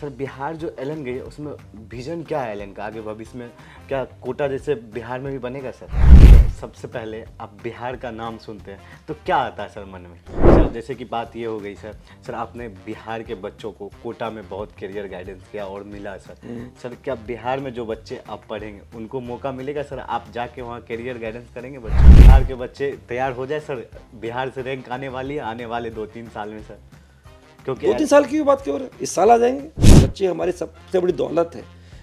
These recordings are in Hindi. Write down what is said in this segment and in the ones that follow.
सर बिहार जो एलन गई है उसमें विजन क्या है एलन का आगे भविष्य में? क्या कोटा जैसे बिहार में भी बनेगा सर? सबसे पहले आप बिहार का नाम सुनते हैं तो क्या आता है सर मन में? सर जैसे कि बात ये हो गई सर आपने बिहार के बच्चों को कोटा में बहुत करियर गाइडेंस किया और मिला सर क्या बिहार में जो बच्चे आप पढ़ेंगे उनको मौका मिलेगा सर? आप जाके वहाँ करियर गाइडेंस करेंगे बच्चे? बिहार के बच्चे तैयार हो जाए सर, बिहार से रैंक आने वाली है आने वाले 2-3 साल में सर, क्योंकि 2-3 साल की भी बात क्यों हो रही है? इस साल आ जाएंगे। बच्चे हमारी सबसे बड़ी दौलत है,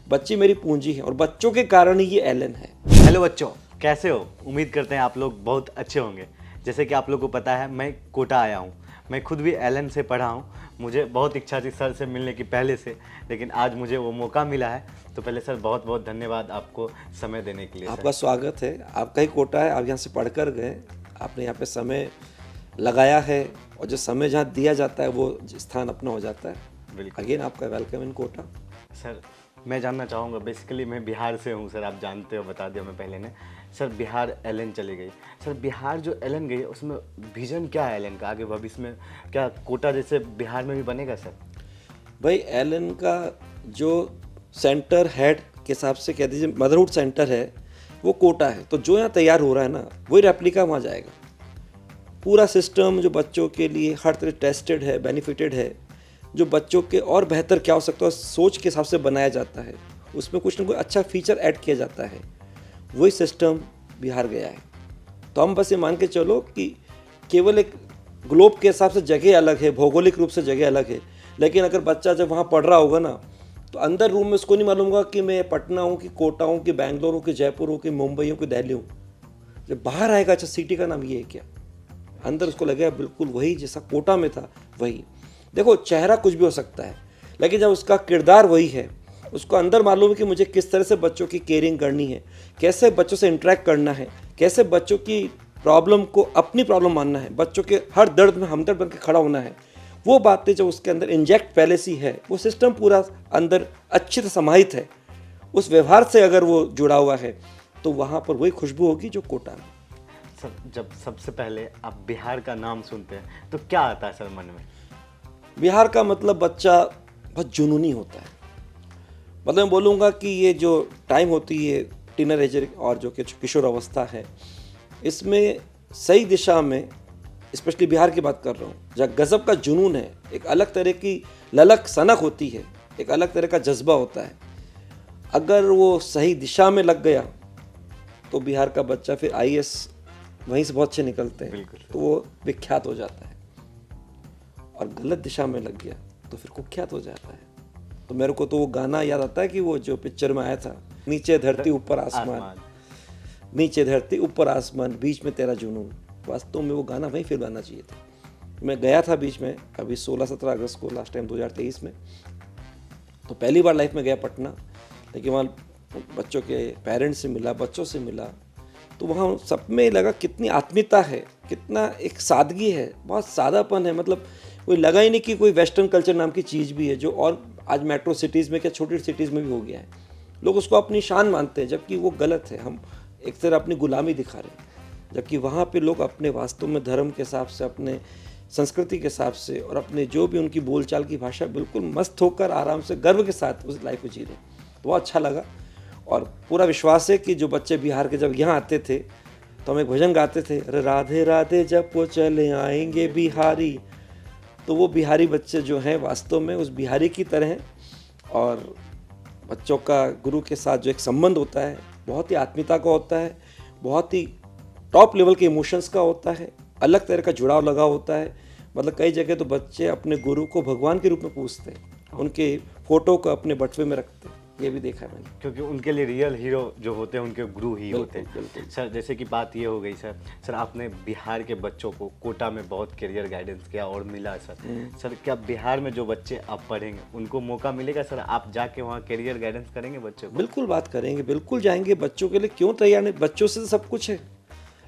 बच्चे मेरी पूंजी है और बच्चों के कारण ही ये एलन है। हेलो बच्चों, कैसे हो? उम्मीद करते हैं आप लोग बहुत अच्छे होंगे। जैसे कि आप लोग को पता है मैं कोटा आया हूँ, मैं खुद भी एलन से पढ़ा हूँ। मुझे बहुत इच्छा थी सर से मिलने की पहले से, लेकिन आज मुझे वो मौका मिला है। तो पहले सर बहुत बहुत धन्यवाद आपको समय देने के लिए। आपका स्वागत है। आपका ही कोटा है, आप यहाँ से पढ़ कर गए, आपने यहाँ पे समय लगाया है और जो समय जहाँ दिया जाता है वो स्थान अपना हो जाता है। बिल्कुल। अगेन आपका वेलकम इन कोटा। सर मैं जानना चाहूँगा, बेसिकली मैं बिहार से हूँ सर, आप जानते हो, बता दिया मैं पहले ने। सर बिहार एलन चली गई, सर बिहार जो एलन गई है उसमें विजन क्या है एलन का आगे भविष्य में? क्या कोटा जैसे बिहार में भी बनेगा सर? भाई एलन का जो सेंटर हेड के हिसाब से कह दीजिए मदरहुड सेंटर है वो कोटा है, तो जो यहाँ तैयार हो रहा है ना वही रेप्लिका वहाँ जाएगा। पूरा सिस्टम जो बच्चों के लिए हर तरह टेस्टेड है, बेनिफिटेड है, जो बच्चों के और बेहतर क्या हो सकता है सोच के हिसाब से बनाया जाता है, उसमें कुछ ना कुछ अच्छा फीचर ऐड किया जाता है, वही सिस्टम बिहार गया है। तो हम बस ये मान के चलो कि केवल एक ग्लोब के हिसाब से जगह अलग है, भौगोलिक रूप से जगह अलग है, लेकिन अगर बच्चा जब वहाँ पढ़ रहा होगा ना तो अंदर रूम में उसको नहीं मालूम होगा कि मैं पटना हूँ कि कोटा हूँ कि बैंगलोर हूँ कि जयपुर हूँ कि मुंबई हूँ कि दिल्ली हूँ। जब बाहर आएगा अच्छा सिटी का नाम ये है क्या, अंदर उसको लगेगा बिल्कुल वही जैसा कोटा में था वही। देखो चेहरा कुछ भी हो सकता है, लेकिन जब उसका किरदार वही है, उसको अंदर मालूम है कि मुझे किस तरह से बच्चों की केयरिंग करनी है, कैसे बच्चों से इंटरेक्ट करना है, कैसे बच्चों की प्रॉब्लम को अपनी प्रॉब्लम मानना है, बच्चों के हर दर्द में हमदर्द बन के खड़ा होना है, वो बातें जो उसके अंदर इंजेक्ट पहले से है, वो सिस्टम पूरा अंदर अच्छे से समाहित है, उस व्यवहार से अगर वो जुड़ा हुआ है तो वहाँ पर वही खुशबू होगी जो कोटा में। सर जब सबसे पहले आप बिहार का नाम सुनते हैं तो क्या आता है सर मन में? बिहार का मतलब बच्चा बहुत जुनूनी होता है। मतलब मैं बोलूँगा कि ये जो टाइम होती है टीनेजर और जो कि किशोर अवस्था है, इसमें सही दिशा में, स्पेशली बिहार की बात कर रहा हूँ, जहाँ गज़ब का जुनून है, एक अलग तरह की ललक सनक होती है, एक अलग तरह का जज्बा होता है। अगर वो सही दिशा में लग गया तो बिहार का बच्चा फिर IAS वहीं से बहुत अच्छे निकलते हैं, तो वो विख्यात हो जाता है। और गलत दिशा में लग गया तो फिर कुख्यात हो जाता है। तो मेरे को तो वो गाना याद आता है कि वो जो पिक्चर में आया था, नीचे धरती ऊपर आसमान, नीचे धरती ऊपर आसमान, बीच में तेरा जुनून। वास्तव में वो गाना वहीं फिर गाना चाहिए था। मैं गया था बीच में अभी 16-17 अगस्त को, लास्ट टाइम 2023 में, तो पहली बार लाइफ में गया पटना, लेकिन वहाँ बच्चों के पेरेंट्स से मिला, बच्चों से मिला, तो वहाँ सब में लगा कितनी आत्मीयता है, कितना एक सादगी है, बहुत सादापन है। मतलब कोई लगा ही नहीं कि कोई वेस्टर्न कल्चर नाम की चीज़ भी है, जो और आज मेट्रो सिटीज़ में क्या छोटी सिटीज़ में भी हो गया है। लोग उसको अपनी शान मानते हैं, जबकि वो गलत है। हम एक तरह अपनी गुलामी दिखा रहे हैं, जबकि वहाँ पे लोग अपने वास्तव में धर्म के हिसाब से, अपने संस्कृति के हिसाब से और अपने जो भी उनकी बोलचाल की भाषा, बिल्कुल मस्त होकर आराम से गर्व के साथ उस लाइफ को जी रहे हैं। तो वो अच्छा लगा और पूरा विश्वास है कि जो बच्चे बिहार के जब यहाँ आते थे तो हम एक भजन गाते थे, अरे राधे राधे जब वो चले आएंगे बिहारी। तो वो बिहारी बच्चे जो हैं वास्तव में उस बिहारी की तरह हैं। और बच्चों का गुरु के साथ जो एक संबंध होता है बहुत ही आत्मीयता का होता है, बहुत ही टॉप लेवल के इमोशंस का होता है, अलग तरह का जुड़ाव लगा होता है। मतलब कई जगह तो बच्चे अपने गुरु को भगवान के रूप में पूजते हैं, उनके फोटो को अपने बटुए में रखते हैं, ये भी देखा है मैंने। क्योंकि उनके लिए रियल हीरो जो होते हैं उनके गुरु ही होते हैं। बिल्कुल। सर जैसे कि बात ये हो गई सर आपने बिहार के बच्चों को कोटा में बहुत करियर गाइडेंस किया और मिला सर क्या बिहार में जो बच्चे आप पढ़ेंगे उनको मौका मिलेगा सर? आप जाके वहाँ करियर गाइडेंस करेंगे बच्चों को? बिल्कुल बात करेंगे, बिल्कुल जाएंगे। बच्चों के लिए क्यों तैयार नहीं, बच्चों से तो सब कुछ है।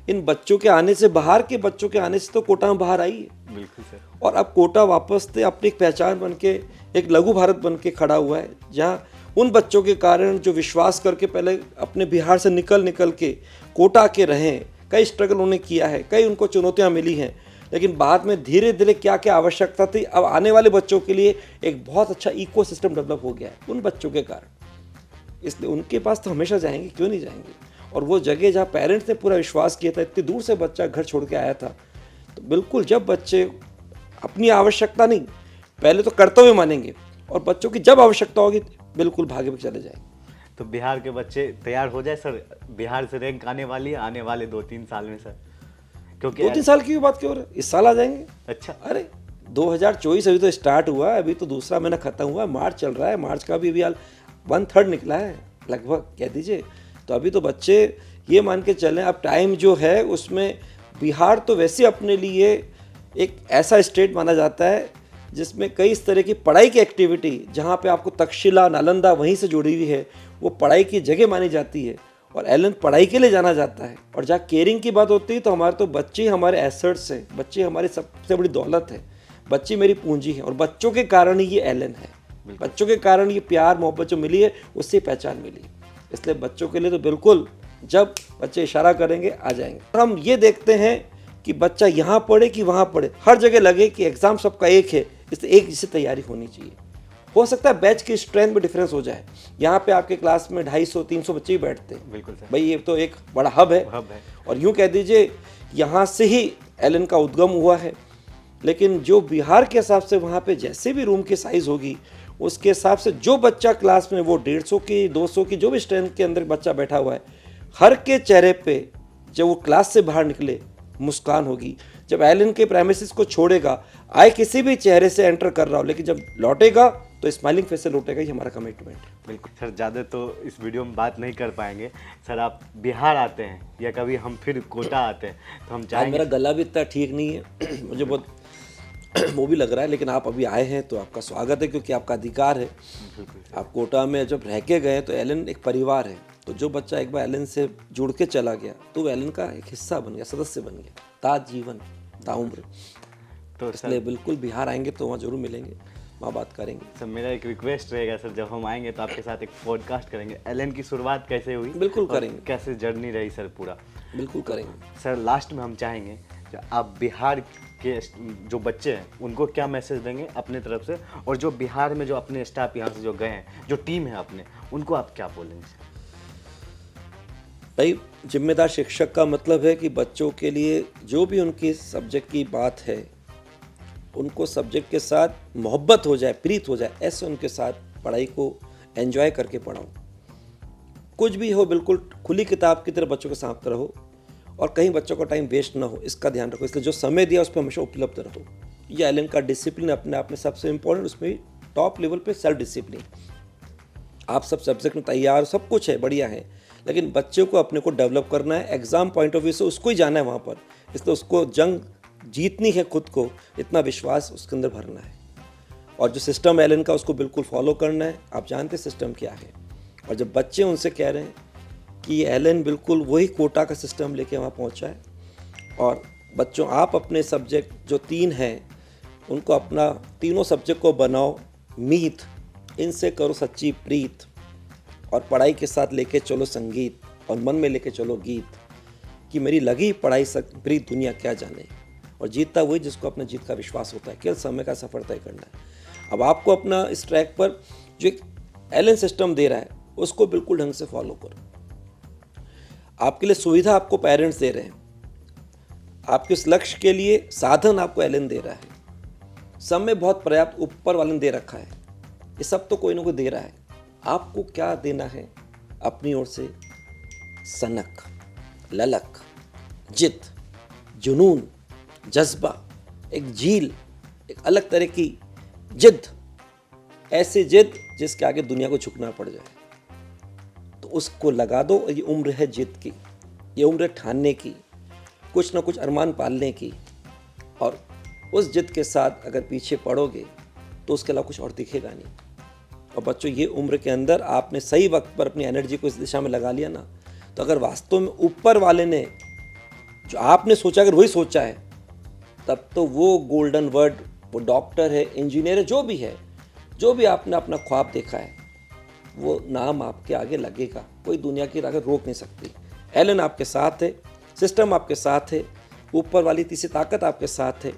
इन बच्चों के आने से, बाहर के बच्चों के आने से तो कोटा में बाहर आई है। बिल्कुल सर। और अब कोटा वापस से अपनी एक पहचान बन के, एक लघु भारत बन के खड़ा हुआ है, जहाँ उन बच्चों के कारण जो विश्वास करके पहले अपने बिहार से निकल के कोटा के रहें, कई स्ट्रगल उन्हें किया है, कई उनको चुनौतियाँ मिली हैं, लेकिन बाद में धीरे धीरे क्या क्या आवश्यकता थी, अब आने वाले बच्चों के लिए एक बहुत अच्छा इकोसिस्टम डेवलप हो गया है उन बच्चों के कारण। इसलिए उनके पास तो हमेशा जाएंगे, क्यों नहीं जाएंगे। और वो जगह जहाँ पेरेंट्स ने पूरा विश्वास किया था, इतनी दूर से बच्चा घर छोड़ के आया था, तो बिल्कुल जब बच्चे अपनी आवश्यकता नहीं, पहले तो कर्तव्य मानेंगे और बच्चों की जब आवश्यकता होगी बिल्कुल भागे भी चले जाएंगे। तो बिहार के बच्चे तैयार हो जाए सर, बिहार से रैंक आने वाली है आने वाले 2-3 साल में सर, क्योंकि 2-3 साल की भी बात क्यों हो रहा है, इस साल आ जाएंगे। अच्छा, अरे 2024 अभी तो स्टार्ट हुआ है, अभी तो दूसरा महीना खत्म हुआ है, मार्च चल रहा है, मार्च का भी अभी हाल 1/3 निकला है लगभग कह दीजिए। तो अभी तो बच्चे ये मान के चलें, अब टाइम जो है उसमें बिहार तो वैसे अपने लिए एक ऐसा स्टेट माना जाता है जिसमें कई इस तरह की पढ़ाई की एक्टिविटी, जहाँ पे आपको तक्षशिला नालंदा वहीं से जुड़ी हुई है, वो पढ़ाई की जगह मानी जाती है और एलन पढ़ाई के लिए जाना जाता है। और जहाँ केयरिंग की बात होती है तो हमारे तो बच्चे ही हमारे एसेट्स हैं, बच्चे हमारी सबसे बड़ी दौलत है, बच्चे मेरी पूंजी है और बच्चों के कारण ही ये एलन है, बच्चों के कारण ये प्यार मोहब्बत जो मिली है उससे पहचान मिली है। इसलिए बच्चों के लिए तो बिल्कुल जब बच्चे इशारा करेंगे आ जाएंगे। और हम ये देखते हैं कि बच्चा यहाँ पढ़े कि वहाँ पढ़े, हर जगह लगे कि एग्ज़ाम सबका एक है, इसलिए एक जैसी तैयारी होनी चाहिए। हो सकता है बैच की स्ट्रेंथ में डिफरेंस हो जाए, यहाँ पे आपके क्लास में 250-300 बच्चे ही बैठते हैं, बिल्कुल सर, भाई ये तो एक बड़ा हब है। और यूँ कह दीजिए यहाँ से ही एलन का उद्गम हुआ है। लेकिन जो बिहार के हिसाब से वहाँ पे जैसे भी रूम की साइज़ होगी उसके हिसाब से जो बच्चा क्लास में, वो 150 की 200 की जो भी स्ट्रेंथ के अंदर बच्चा बैठा हुआ है, हर के चेहरे पे जब वो क्लास से बाहर निकले मुस्कान होगी। जब एलन के प्रेमिसेस को छोड़ेगा, आए किसी भी चेहरे से एंटर कर रहा हो, लेकिन जब लौटेगा तो स्माइलिंग फेस से लौटेगा, ही हमारा कमिटमेंट है। बिल्कुल सर, ज़्यादा तो इस वीडियो में बात नहीं कर पाएंगे सर। आप बिहार आते हैं या कभी हम फिर कोटा आते हैं तो हम आज चाहेंगे। मेरा गला भी इतना ठीक नहीं है मुझे बहुत वो भी लग रहा है, लेकिन आप अभी आए हैं तो आपका स्वागत है, क्योंकि आपका अधिकार है। बिल्कुल आप कोटा में जब रह के गए तो एलन एक परिवार है, तो जो बच्चा एक बार एलन से जुड़ के चला गया तो वो एलन का एक हिस्सा बन गया, सदस्य बन गया, ताज जीवन ताउम्र। तो इसलिए बिल्कुल बिहार आएंगे तो वहाँ जरूर मिलेंगे, वहाँ बात करेंगे। सर मेरा एक रिक्वेस्ट रहेगा सर, जब हम आएंगे तो आपके साथ एक पॉडकास्ट करेंगे। एलन की शुरुआत कैसे हुई, बिल्कुल और करेंगे, कैसे जर्नी रही सर पूरा, बिल्कुल करेंगे। सर लास्ट में हम चाहेंगे जो आप बिहार के जो बच्चे हैं उनको क्या मैसेज देंगे अपने तरफ से, और जो बिहार में जो अपने स्टाफ यहाँ से जो गए हैं, जो टीम है अपने, उनको आप क्या बोलेंगे? भाई जिम्मेदार शिक्षक का मतलब है कि बच्चों के लिए जो भी उनकी सब्जेक्ट की बात है, उनको सब्जेक्ट के साथ मोहब्बत हो जाए, प्रीत हो जाए, ऐसे उनके साथ पढ़ाई को एंजॉय करके पढ़ाओ। कुछ भी हो बिल्कुल खुली किताब की तरह बच्चों के साथ रहो और कहीं बच्चों का टाइम वेस्ट ना हो, इसका ध्यान रखो। इसलिए जो समय दिया उस पर हमेशा उपलब्ध रहो। ये एलन का डिसिप्लिन अपने आप में सबसे इम्पोर्टेंट, उसमें टॉप लेवल पे सेल्फ डिसिप्लिन। आप सब सब्जेक्ट में तैयार, सब कुछ है, बढ़िया है, लेकिन बच्चे को अपने को डेवलप करना है। एग्ज़ाम पॉइंट ऑफ व्यू से उसको ही जाना है वहाँ पर, इसलिए उसको जंग जीतनी है, खुद को इतना विश्वास उसके अंदर भरना है। और जो सिस्टम एलन का उसको बिल्कुल फॉलो करना है। आप जानते सिस्टम क्या है, और जब बच्चे उनसे कह रहे हैं कि एलन बिल्कुल वही कोटा का सिस्टम लेके वहाँ पहुँचा है। और बच्चों आप अपने सब्जेक्ट जो 3 हैं उनको अपना तीनों सब्जेक्ट को बनाओ मीत, इनसे करो सच्ची प्रीत, और पढ़ाई के साथ लेके चलो संगीत, और मन में लेके चलो गीत कि मेरी लगी पढ़ाई प्रीत दुनिया क्या जाने। और जीतता वही जिसको अपने जीत का विश्वास होता है, केवल समय का सफर तय करना है। अब आपको अपना इस ट्रैक पर जो एक एलन सिस्टम दे रहा है उसको बिल्कुल ढंग से फॉलो करो। आपके लिए सुविधा आपको पेरेंट्स दे रहे हैं, आपके उस लक्ष्य के लिए साधन आपको एलन दे रहा है, समय बहुत पर्याप्त ऊपर वाले ने दे रखा है, ये सब तो कोई ना कोई दे रहा है। आपको क्या देना है अपनी ओर से? सनक, ललक, जिद, जुनून, जज्बा, एक झील, एक अलग तरह की जिद, ऐसी जिद जिसके आगे दुनिया को झुकना पड़ जाए, तो उसको लगा दो। ये उम्र है जिद की, ये उम्र है ठानने की, कुछ ना कुछ अरमान पालने की। और उस जिद के साथ अगर पीछे पड़ोगे तो उसके अलावा कुछ और दिखेगा नहीं। और बच्चों ये उम्र के अंदर आपने सही वक्त पर अपनी एनर्जी को इस दिशा में लगा लिया ना, तो अगर वास्तव में ऊपर वाले ने जो आपने सोचा अगर वही सोचा है, तब तो वो गोल्डन वर्ड, वो डॉक्टर है, इंजीनियर है, जो भी है, जो भी आपने अपना ख्वाब देखा है, वो नाम आपके आगे लगेगा। कोई दुनिया की ताकत रोक नहीं सकती। एलन आपके साथ है, सिस्टम आपके साथ है, ऊपर वाली तीसरी ताकत आपके साथ है।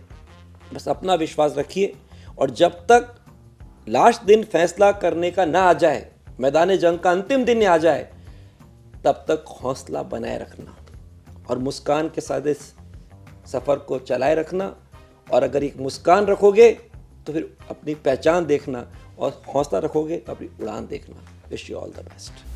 बस अपना विश्वास रखिए और जब तक लास्ट दिन फैसला करने का ना आ जाए, मैदान जंग का अंतिम दिन आ जाए, तब तक हौसला बनाए रखना और मुस्कान के साथ इस सफ़र को चलाए रखना। और अगर एक मुस्कान रखोगे तो फिर अपनी पहचान देखना और हौसला रखोगे तो अपनी उड़ान देखना। Wish you all the best.